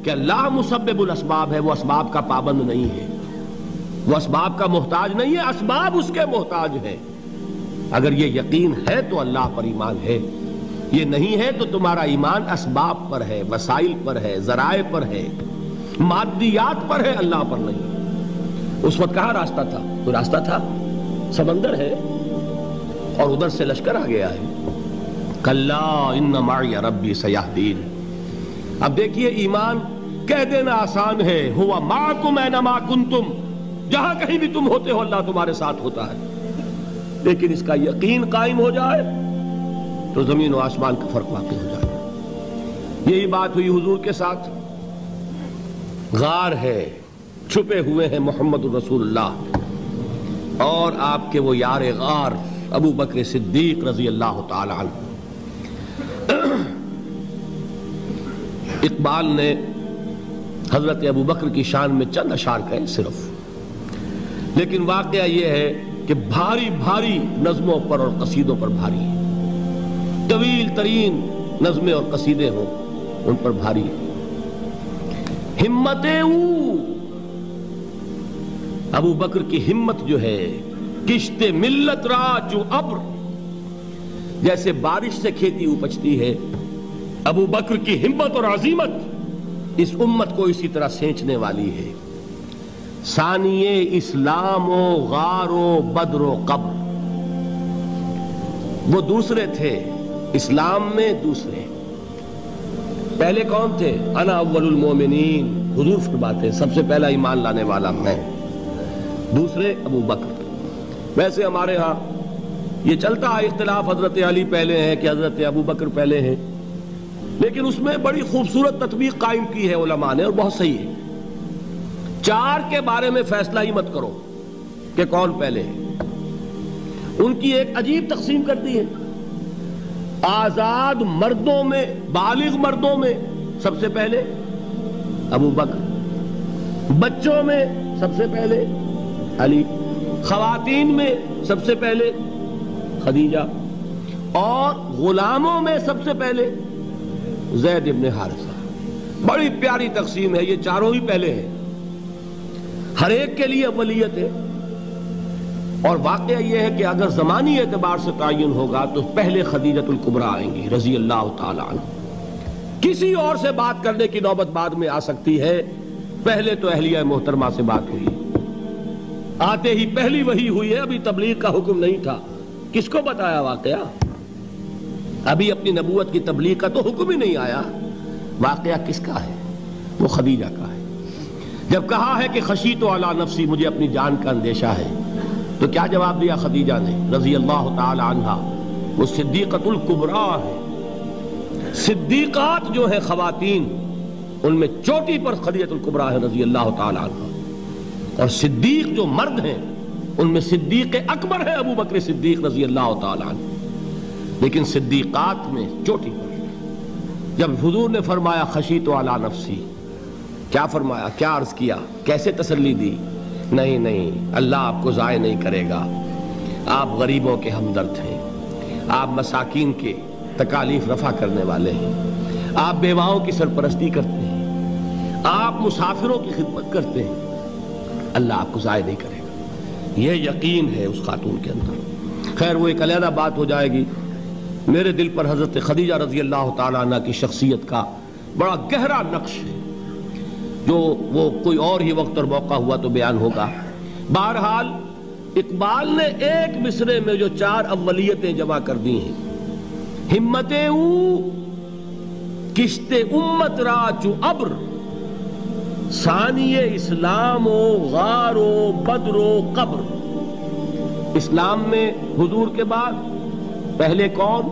کہ اللہ مسبب الاسباب ہے، وہ اسباب کا پابند نہیں ہے، وہ اسباب کا محتاج نہیں ہے، اسباب اس کے محتاج ہیں۔ اگر یہ یقین ہے تو اللہ پر ایمان ہے، یہ نہیں ہے تو تمہارا ایمان اسباب پر ہے، وسائل پر ہے، ذرائع پر ہے، مادیات پر ہے، اللہ پر نہیں۔ اس وقت کہاں راستہ تھا؟ کوئی راستہ تھا؟ سمندر ہے اور ادھر سے لشکر آ گیا ہے۔ کلا ان معی ربی سیہدین۔ اب دیکھیے ایمان کہہ دینا آسان ہے، ہوا معکم اینما کنتم، جہاں کہیں بھی تم ہوتے ہو اللہ تمہارے ساتھ ہوتا ہے، لیکن اس کا یقین قائم ہو جائے تو زمین و آسمان کا فرق واقع ہو جائے۔ یہی بات ہوئی حضور کے ساتھ۔ غار ہے، چھپے ہوئے ہیں محمد الرسول اللہ اور آپ کے وہ یار غار ابو بکر صدیق رضی اللہ تعالی عنہ۔ اقبال نے حضرت ابو بکر کی شان میں چند اشعار کہے صرف، لیکن واقعہ یہ ہے کہ بھاری بھاری نظموں پر اور قصیدوں پر بھاری ہے، طویل ترین نظمیں اور قصیدے ہوں ان پر بھاری ہے۔ ہمت ابو بکر کی ہمت جو ہے، کشت ملت را جو ابر، جیسے بارش سے کھیتی اپجتی ہے، ابو بکر کی ہمت اور عظیمت اس امت کو اسی طرح سینچنے والی ہے۔ ثانیے اسلام و غار و بدر و قبر، وہ دوسرے تھے اسلام میں، دوسرے پہلے کون تھے؟ انا اول المومنین، حضور فرماتے ہیں سب سے پہلا ایمان لانے والا میں، دوسرے ابو بکر۔ ویسے ہمارے ہاں یہ چلتا ہے اختلاف، حضرت علی پہلے ہیں کہ حضرت ابو بکر پہلے ہیں، لیکن اس میں بڑی خوبصورت تطبیق قائم کی ہے علماء نے اور بہت صحیح ہے۔ چار کے بارے میں فیصلہ ہی مت کرو کہ کون پہلے ہے، ان کی ایک عجیب تقسیم کر دی ہے۔ آزاد مردوں میں، بالغ مردوں میں سب سے پہلے ابو بکر، بچوں میں سب سے پہلے علی، خواتین میں سب سے پہلے خدیجہ، اور غلاموں میں سب سے پہلے زید ابن حارثہ۔ بڑی پیاری تقسیم ہے، یہ چاروں ہی پہلے ہیں، ہر ایک کے لیے اولیت ہے۔ اور واقعہ یہ ہے کہ اگر زمانی اعتبار سے تعین ہوگا تو پہلے خدیجۃ الکبریٰ آئیں گی رضی اللہ تعالی عنہ، کسی اور سے بات کرنے کی نوبت بعد میں آ سکتی ہے، پہلے تو اہلیہ محترمہ سے بات ہوئی، آتے ہی پہلی وحی ہوئی ہے، ابھی تبلیغ کا حکم نہیں تھا۔ کس کو بتایا واقعہ؟ ابھی اپنی نبوت کی تبلیغ کا تو حکم ہی نہیں آیا۔ واقعہ کس کا ہے؟ وہ خدیجہ کا ہے۔ جب کہا ہے کہ خشیت علی نفسی، مجھے اپنی جان کا اندیشہ ہے، تو کیا جواب دیا خدیجہ نے رضی اللہ تعالی عنہا؟ وہ صدیقۃ الکبریٰ ہے۔ صدیقات جو ہیں خواتین، ان میں چوٹی پر خدیجۃ الکبریٰ ہے رضی اللہ تعالی عنہا، اور صدیق جو مرد ہیں ان میں صدیق اکبر ہے ابو بکر صدیق رضی اللہ تعالی عنہ، لیکن صدیقات میں چوٹی پر۔ جب حضور نے فرمایا خشیت علی نفسی، کیا فرمایا، کیا عرض کیا، کیسے تسلی دی؟ نہیں نہیں، اللہ آپ کو ضائع نہیں کرے گا، آپ غریبوں کے ہمدرد ہیں، آپ مساکین کے تکالیف رفع کرنے والے ہیں، آپ بیواؤں کی سرپرستی کرتے ہیں، آپ مسافروں کی خدمت کرتے ہیں، اللہ آپ کو ضائع نہیں کرے گا۔ یہ یقین ہے اس خاتون کے اندر۔ خیر وہ ایک علیحدہ بات ہو جائے گی۔ میرے دل پر حضرت خدیجہ رضی اللہ تعالیٰ عنہ کی شخصیت کا بڑا گہرا نقش ہے، جو وہ کوئی اور ہی وقت اور موقع ہوا تو بیان ہوگا۔ بہرحال اقبال نے ایک مصرے میں جو چار اولیتیں جمع کر دی ہیں، ہمتیں کشت امت را چو ابر، ثانی اسلام و غار و بدر و قبر۔ اسلام میں حضور کے بعد پہلے کون؟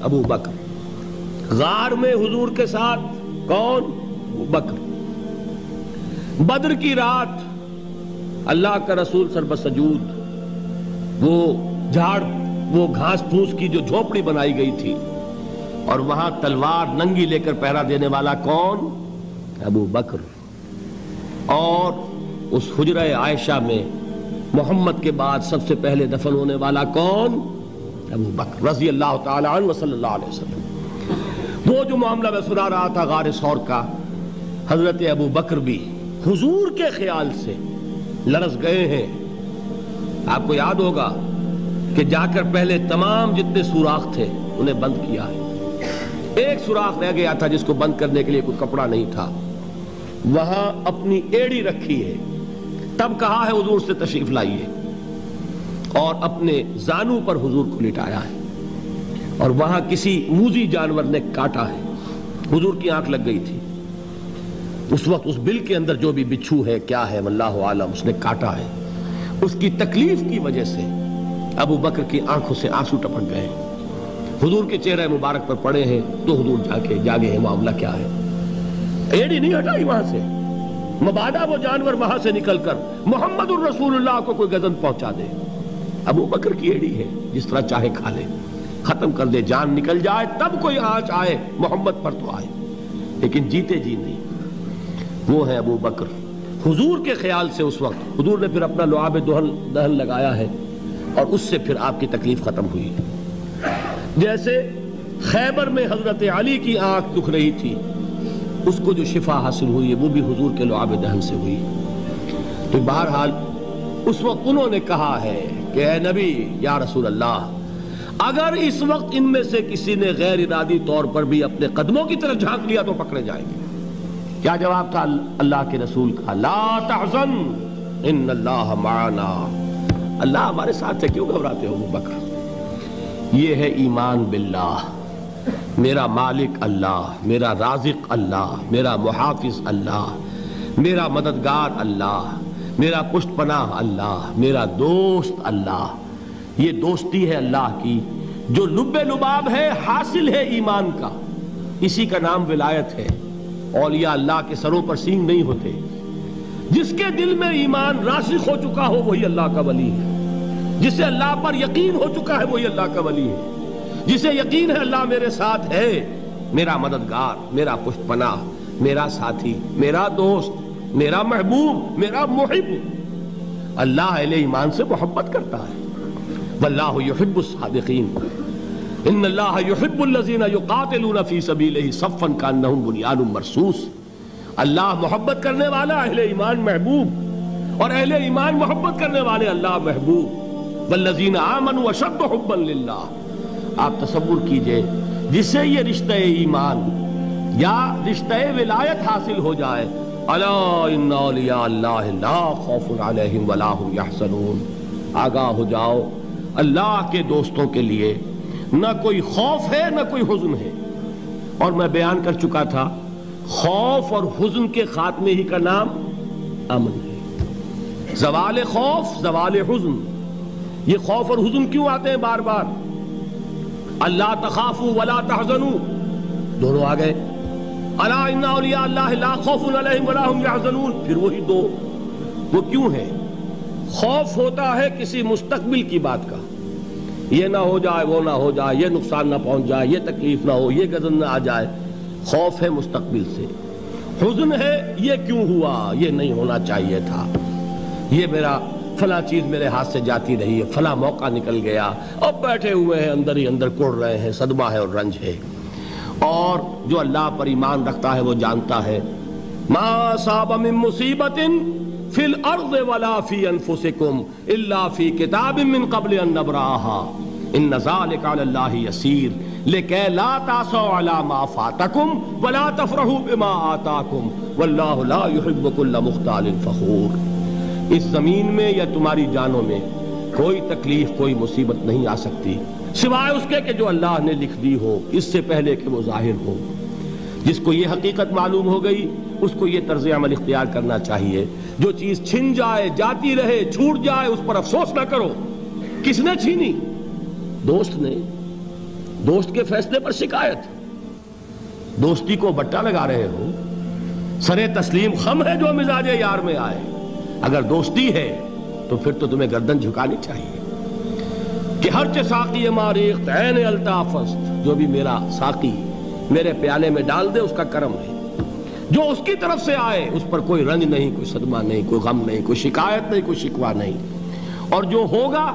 ابو بکر۔ غار میں حضور کے ساتھ کون؟ ابو بکر۔ بدر کی رات اللہ کا رسول سر بسجود، وہ جھاڑ، وہ گھاس پھوس کی جو جھوپڑی بنائی گئی تھی، اور وہاں تلوار ننگی لے کر پہرا دینے والا کون؟ ابو بکر۔ اور اس حجرہ عائشہ میں محمد کے بعد سب سے پہلے دفن ہونے والا کون؟ ابو بکر رضی اللہ تعالی عنہ صلی اللہ علیہ وسلم۔ وہ جو معاملہ میں سنا رہا تھا غار ثور کا، حضرت ابو بکر بھی حضور کے خیال سے لرز گئے ہیں. آپ کو یاد ہوگا کہ جا کر پہلے تمام جتنے سوراخ تھے انہیں بند کیا ہے. ایک سوراخ رہ گیا تھا جس کو بند کرنے کے لیے کوئی کپڑا نہیں تھا. وہاں اپنی ایڑی رکھی ہے. تب کہا ہے حضور سے تشریف لائیے, اور اپنے زانو پر حضور کو لٹایا ہے. اور وہاں کسی موذی جانور نے کاٹا ہے. حضور کی آنکھ لگ گئی تھی. اس وقت اس بل کے اندر جو بھی بچھو ہے کیا ہے واللہ عالم, اس نے کاٹا ہے. اس کی تکلیف کی وجہ سے ابو بکر کی آنکھوں سے آنسو ٹپک گئے. حضور کے چہرے مبارک پر پڑے ہیں تو حضور جاگے ہیں, معاملہ کیا ہے. ایڑی نہیں ہٹائی وہاں سے, مبادا وہ جانور وہاں سے نکل کر محمد الرسول اللہ کو کوئی گزن پہنچا دے. ابو بکر کی ایڑی ہے, جس طرح چاہے کھا لے, ختم کر دے, جان نکل جائے تب کوئی آنچ آئے محمد پر تو آئے, لیکن جیتے جی نہیں. وہ ہے ابو بکر. حضور کے خیال سے اس وقت حضور نے پھر اپنا لعاب دہن لگایا ہے, اور اس سے پھر آپ کی تکلیف ختم ہوئی. جیسے خیبر میں حضرت علی کی آنکھ دکھ رہی تھی, اس کو جو شفا حاصل ہوئی ہے وہ بھی حضور کے لعاب دہن سے ہوئی. تو بہرحال اس وقت انہوں نے کہا ہے کہ اے نبی یا رسول اللہ, اگر اس وقت ان میں سے کسی نے غیر ارادی طور پر بھی اپنے قدموں کی طرف جھانک لیا تو پکڑے جائیں گے. کیا جواب تھا اللہ کے رسول کا؟ لا تحزن ان اللہ معنا. اللہ ہمارے ساتھ ہے, کیوں گھبراتے ہو ابو بکر. یہ ہے ایمان باللہ, میرا مالک اللہ, میرا رازق اللہ, میرا محافظ اللہ, میرا مددگار اللہ, میرا پشت پناہ اللہ, میرا دوست اللہ. یہ دوستی ہے اللہ کی جو لب لباب ہے, حاصل ہے ایمان کا. اسی کا نام ولایت ہے. اولیاء اللہ کے سروں پر سینگ نہیں ہوتے. جس کے دل میں ایمان راسخ ہو چکا ہو وہی اللہ کا ولی ہے. جسے اللہ پر یقین ہو چکا ہے وہی اللہ کا ولی ہے. جسے یقین ہے اللہ میرے ساتھ ہے, میرا مددگار, میرا پشت پناہ, میرا ساتھی, میرا دوست, میرا محبوب, میرا محب. اللہ اہل ایمان سے محبت کرتا ہے. واللہ یحب الصادقین. ان اللہ یحب الذین یقاتلون فی سبیلہ صفا کانہم بنیان مرصوص. اللہ محبت کرنے والا, اہل ایمان محبوب, اور اہل ایمان محبت کرنے والے اللہ محبوب. والذین آمنوا اشد حبا للہ. آپ تصور کیجئے جسے یہ رشتہ ایمان یا رشتہ ولایت حاصل ہو جائے, الا ان اولیاء اللہ لا خوف علیہم ولا هم یحزنون. آگاہ ہو جاؤ, اللہ کے دوستوں کے لیے نہ کوئی خوف ہے نہ کوئی حزن ہے. اور میں بیان کر چکا تھا, خوف اور حزن کے خاتمے ہی کا نام امن ہے. زوال خوف, زوال حزن. یہ خوف اور حزن کیوں آتے ہیں بار بار؟ اللہ تخافوا ولا تحزنوا, دونوں آ گئے. الا ان اولیاء اللہ لا خوف علیہم ولا هم یحزنون, پھر وہی دو. وہ کیوں ہے؟ خوف ہوتا ہے کسی مستقبل کی بات کا, یہ نہ ہو جائے, وہ نہ ہو جائے, یہ نقصان نہ پہنچ جائے, یہ تکلیف نہ ہو, یہ غضب نہ آ جائے. خوف ہے مستقبل سے. حزن ہے یہ کیوں ہوا, یہ نہیں ہونا چاہیے تھا, یہ میرا فلاں چیز میرے ہاتھ سے جاتی رہی ہے, فلاں موقع نکل گیا, اب بیٹھے ہوئے ہیں اندر ہی اندر کڑ رہے ہیں, صدمہ ہے اور رنج ہے. اور جو اللہ پر ایمان رکھتا ہے وہ جانتا ہے ما اصاب من مصیبت فی الارض ولا فی انفسکم الا فی کتاب من قبل ان نبرأها ان ذلک علی اللہ یسیر لکی لا تعصوا علی ما فاتکم ولا تفرحوا بما آتاکم واللہ لا یحب کل مختال فخور. اس زمین میں یا تمہاری جانوں میں کوئی تکلیف, کوئی مصیبت نہیں آ سکتی سوائے اس کے کہ جو اللہ نے لکھ دی ہو, اس سے پہلے کہ وہ ظاہر ہو. جس کو یہ حقیقت معلوم ہو گئی اس کو یہ طرز عمل اختیار کرنا چاہیے. جو چیز چھن جائے, جاتی رہے, چھوٹ جائے, اس پر افسوس نہ کرو. کس نے چھینی؟ دوست نے. دوست کے فیصلے پر شکایت. دوستی کو بٹا لگا رہے ہو, سرے تسلیم خم ہے جو مزاج یار میں آئے. اگر دوستی ہے تو پھر تو تمہیں گردن جھکانی چاہیے کہ ہر چہ ساقی ماریخت عین الطافست, جو بھی میرا ساقی میرے پیالے میں ڈال دے اس کا کرم ہے. جو اس کی طرف سے آئے اس پر کوئی رنج نہیں, کوئی صدمہ نہیں, کوئی غم نہیں, کوئی شکایت نہیں, کوئی شکوہ نہیں. اور جو ہوگا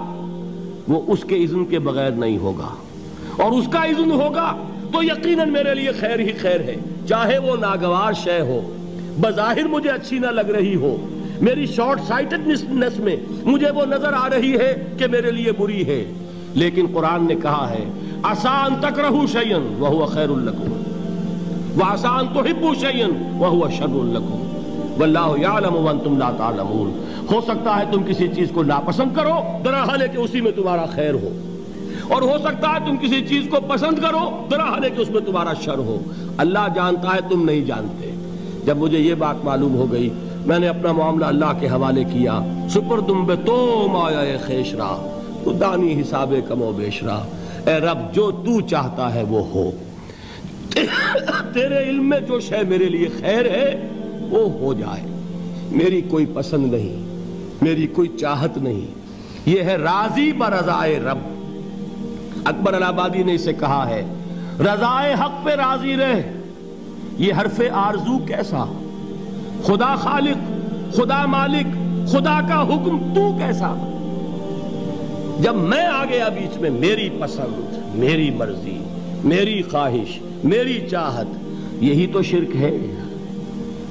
وہ اس کے اذن کے بغیر نہیں ہوگا, اور اس کا اذن ہوگا تو یقیناً میرے لیے خیر ہی خیر ہے, چاہے وہ ناگوار شے ہو, بظاہر مجھے اچھی نہ لگ رہی ہو، میری شارٹ سائٹڈنس میں مجھے وہ نظر آ رہی ہے کہ میرے لیے بری ہے، لیکن قرآن نے کہا ہے عسیٰ ان تکرہوا شیئا وہو خیر لکم وعسیٰ ان تحبوا شیئا وہو شر لکم واللہ یعلم وانتم لا تعلمون۔ ہو سکتا ہے تم کسی چیز کو ناپسند کرو درحال ہے کہ اسی میں تمہارا خیر ہو، اور ہو سکتا ہے تم کسی چیز کو پسند کرو درحال ہے کہ اس میں تمہارا شر ہو۔ اللہ جانتا ہے، تم نہیں جانتے۔ جب مجھے یہ بات معلوم ہو گئی، میں نے اپنا معاملہ اللہ کے حوالے کیا۔ سپردم بے تو مایا خیش را تو دانی حساب کم و بیش را، اے رب جو تو چاہتا ہے وہ ہو، تیرے علم میں جو شے میرے لیے خیر ہے وہ ہو جائے، میری کوئی پسند نہیں، میری کوئی چاہت نہیں، یہ ہے راضی برضائے رب۔ اکبر الہآبادی نے اسے کہا ہے رضائے حق پہ راضی رہ، یہ حرف آرزو کیسا، خدا خالق، خدا مالک، خدا کا حکم تو کیسا۔ جب میں آ گیا بیچ میں، میری پسند، میری مرضی، میری خواہش، میری چاہت، یہی تو شرک ہے۔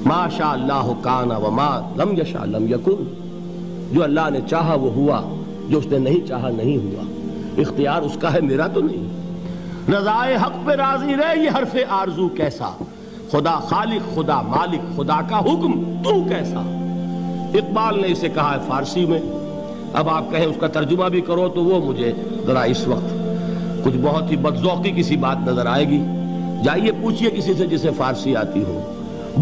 ما شاء اللہ کان وما لم یشاء لم یکن، جو اللہ نے چاہا وہ ہوا، جو اس نے نہیں چاہا نہیں ہوا، اختیار اس کا ہے، میرا تو نہیں۔ رضائے حق پہ راضی رہ، یہ حرف آرزو کیسا، خدا خالق، خدا مالک، خدا کا حکم تو کیسا۔ اقبال نے اسے کہا ہے فارسی میں، اب آپ کہیں اس کا ترجمہ بھی کرو تو وہ مجھے ذرا اس وقت کچھ بہت ہی بدذوقی کسی بات نظر آئے گی۔ جائیے پوچھئے کسی سے جسے فارسی آتی ہو۔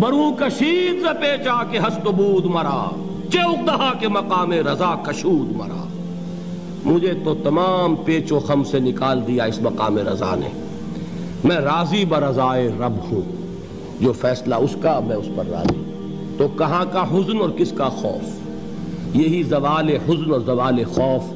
برو کشید ز پیچا کے ہست و بود مرا، چوک دہا کے مقام رضا کشود مرا۔ مجھے تو تمام پیچ و خم سے نکال دیا اس مقام رضا نے، میں راضی برضائے رب ہوں، جو فیصلہ اس کا میں اس پر راضی۔ تو کہاں کا حزن اور کس کا خوف، یہی زوال حزن اور زوال خوف